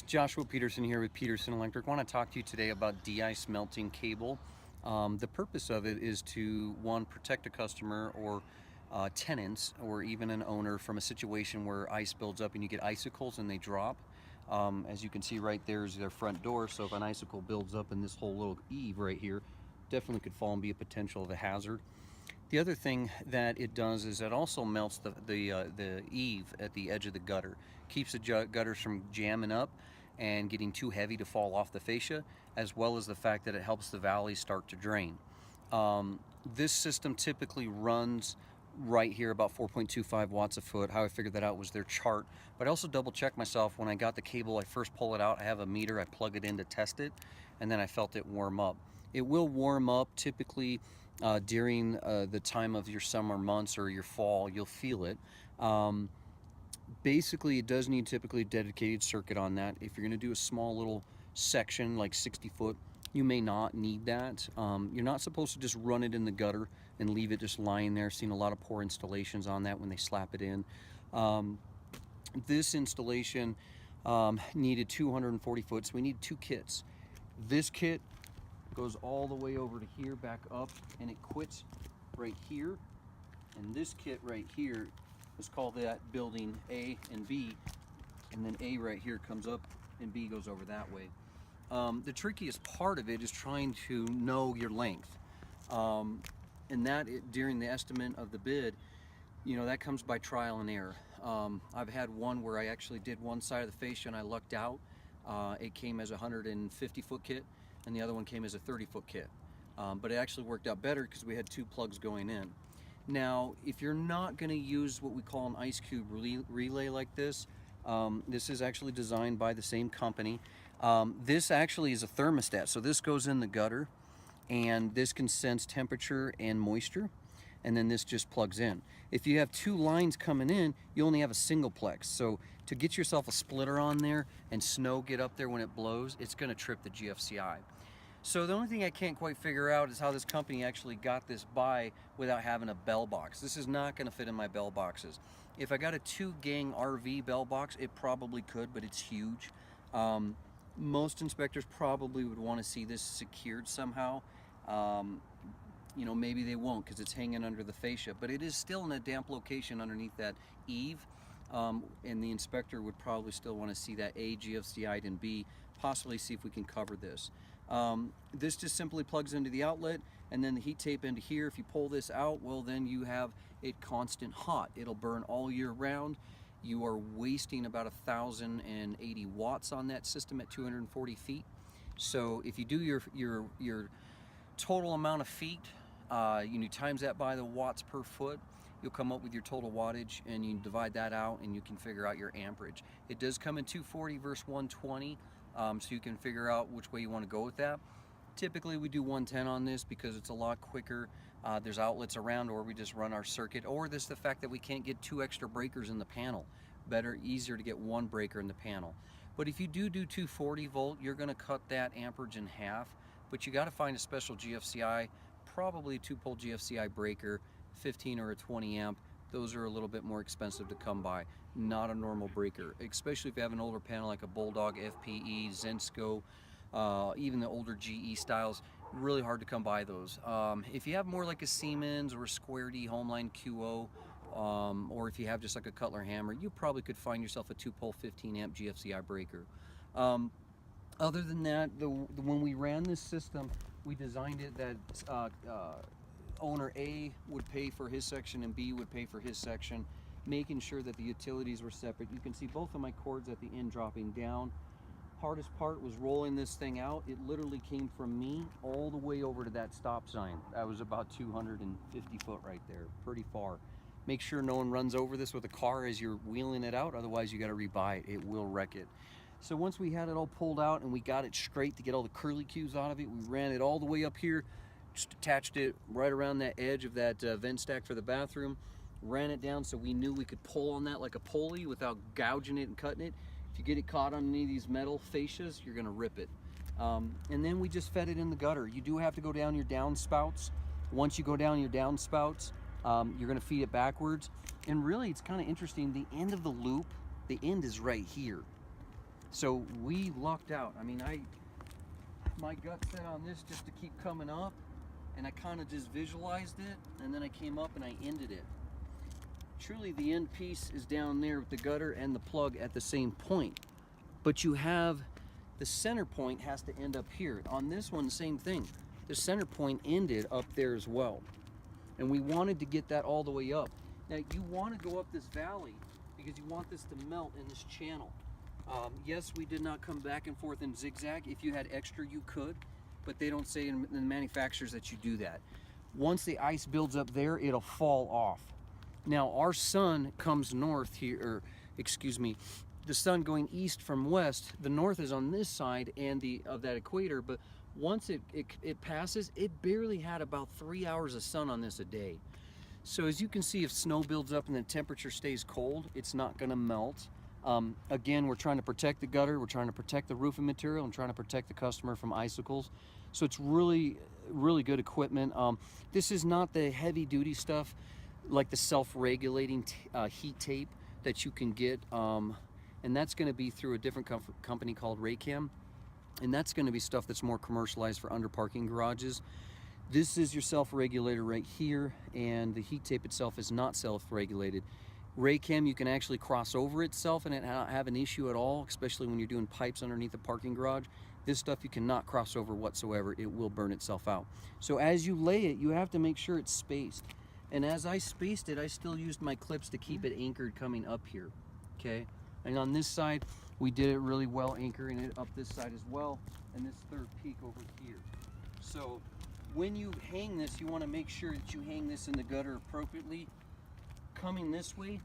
Joshua Peterson here with Peterson Electric. I want to talk to you today about de-ice melting cable. The purpose of it is to, one, protect a customer or tenants or even an owner from a situation where ice builds up and you get icicles and they drop. As you can see right there is their front door, so if an icicle builds up in this whole little eave right here, definitely could fall and be a potential of a hazard. The other thing that it does is it also melts the eave at the edge of the gutter. Keeps the gutters from jamming up and getting too heavy to fall off the fascia, as well as the fact that it helps the valleys start to drain. This system typically runs right here about 4.25 watts a foot. How I figured that out was their chart, but I also double checked myself. When I got the cable, I first pull it out, I have a meter, I plug it in to test it, and then I felt it warm up. It will warm up typically during the time of your summer months or your fall. You'll feel it. Basically, it does need typically a dedicated circuit on that. If you're going to do a small little section like 60 foot, you may not need that. You're not supposed to just run it in the gutter and leave it just lying there. I've seen a lot of poor installations on that when they slap it in. This installation needed 240 foot, so we need two kits. This kit goes all the way over to here, back up, and it quits right here. And this kit right here, let's call that building A and B, and then A right here comes up and B goes over that way. The trickiest part of it is trying to know your length, and that during the estimate of the bid, you know, that comes by trial and error. I've had one where I actually did one side of the fascia and I lucked out. It came as a 150 foot kit, and the other one came as a 30 foot kit. But it actually worked out better because we had two plugs going in. Now, if you're not going to use what we call an ice cube relay like this, this is actually designed by the same company. This actually is a thermostat, so this goes in the gutter, and this can sense temperature and moisture, and then this just plugs in. If you have two lines coming in, you only have a single plex. So to get yourself a splitter on there and snow get up there when it blows, it's going to trip the GFCI. So the only thing I can't quite figure out is how this company actually got this by without having a bell box. This is not going to fit in my bell boxes. If I got a 2-gang RV bell box, it probably could, but it's huge. Most inspectors probably would want to see this secured somehow. You know, maybe they won't because it's hanging under the fascia, but it is still in a damp location underneath that eave, and the inspector would probably still want to see that A GFCI'd and B, possibly see if we can cover this. This just simply plugs into the outlet, and then the heat tape into here. If you pull this out, well, then you have it constant hot. It'll burn all year round. You are wasting about 1,080 watts on that system at 240 feet. So if you do your total amount of feet, you times that by the watts per foot, you'll come up with your total wattage, and you divide that out and you can figure out your amperage. It does come in 240 versus 120, so you can figure out which way you want to go with that. Typically we do 110 on this because it's a lot quicker. There's outlets around, or we just run our circuit, or this the fact that we can't get 2 extra breakers in the panel. Easier to get 1 breaker in the panel. But if you do 240 volt, you're going to cut that amperage in half, but you got to find a special GFCI, probably 2-pole GFCI breaker, 15 or a 20 amp. Those are a little bit more expensive to come by, not a normal breaker, especially if you have an older panel like a Bulldog FPE, Zensco, even the older GE styles. Really hard to come by those. If you have more like a Siemens or a Square D Homeline QO, or if you have just like a Cutler hammer, you probably could find yourself a 2-pole 15 amp GFCI breaker. Other than that, when we ran this system, we designed it that owner A would pay for his section and B would pay for his section, making sure that the utilities were separate. You can see both of my cords at the end dropping down. Hardest part was rolling this thing out. It literally came from me all the way over to that stop sign. That was about 250 foot right there, pretty far. Make sure no one runs over this with a car as you're wheeling it out, otherwise you got to rebuy it. It will wreck it. So once we had it all pulled out and we got it straight to get all the curly cues out of it, we ran it all the way up here, just attached it right around that edge of that vent stack for the bathroom, ran it down so we knew we could pull on that like a pulley without gouging it and cutting it. If you get it caught on any of these metal fascias, you're gonna rip it. And then we just fed it in the gutter. You do have to go down your downspouts. Once you go down your downspouts, you're gonna feed it backwards. And really, it's kind of interesting. The end of the loop, the end is right here. So we lucked out. I mean, my gut set on this just to keep coming up, and I kind of just visualized it, and then I came up and I ended it. Truly, the end piece is down there with the gutter and the plug at the same point, but you have the center point has to end up here. On this one, same thing. The center point ended up there as well, and we wanted to get that all the way up. Now you want to go up this valley because you want this to melt in this channel. Yes, we did not come back and forth in zigzag. If you had extra, you could, but they don't say in the manufacturers that you do that. Once the ice builds up there, it'll fall off. Now our sun comes north here, or excuse me, the sun going east from west. The north is on this side and of that equator, but once it passes, it barely had about 3 hours of sun on this a day. So as you can see, if snow builds up and the temperature stays cold, it's not going to melt. Again, we're trying to protect the gutter, we're trying to protect the roofing material, and trying to protect the customer from icicles. So it's really, really good equipment. This is not the heavy duty stuff like the self-regulating heat tape that you can get, and that's going to be through a different company called Raycam, and that's going to be stuff that's more commercialized for under parking garages. This is your self-regulator right here, and the heat tape itself is not self-regulated. Raycam, you can actually cross over itself and it not have an issue at all, especially when you're doing pipes underneath a parking garage. This stuff you cannot cross over whatsoever. It will burn itself out. So as you lay it, you have to make sure it's spaced. And as I spaced it, I still used my clips to keep it anchored coming up here, okay? And on this side, we did it really well, anchoring it up this side as well, and this third peak over here. So when you hang this, you want to make sure that you hang this in the gutter appropriately, coming this way,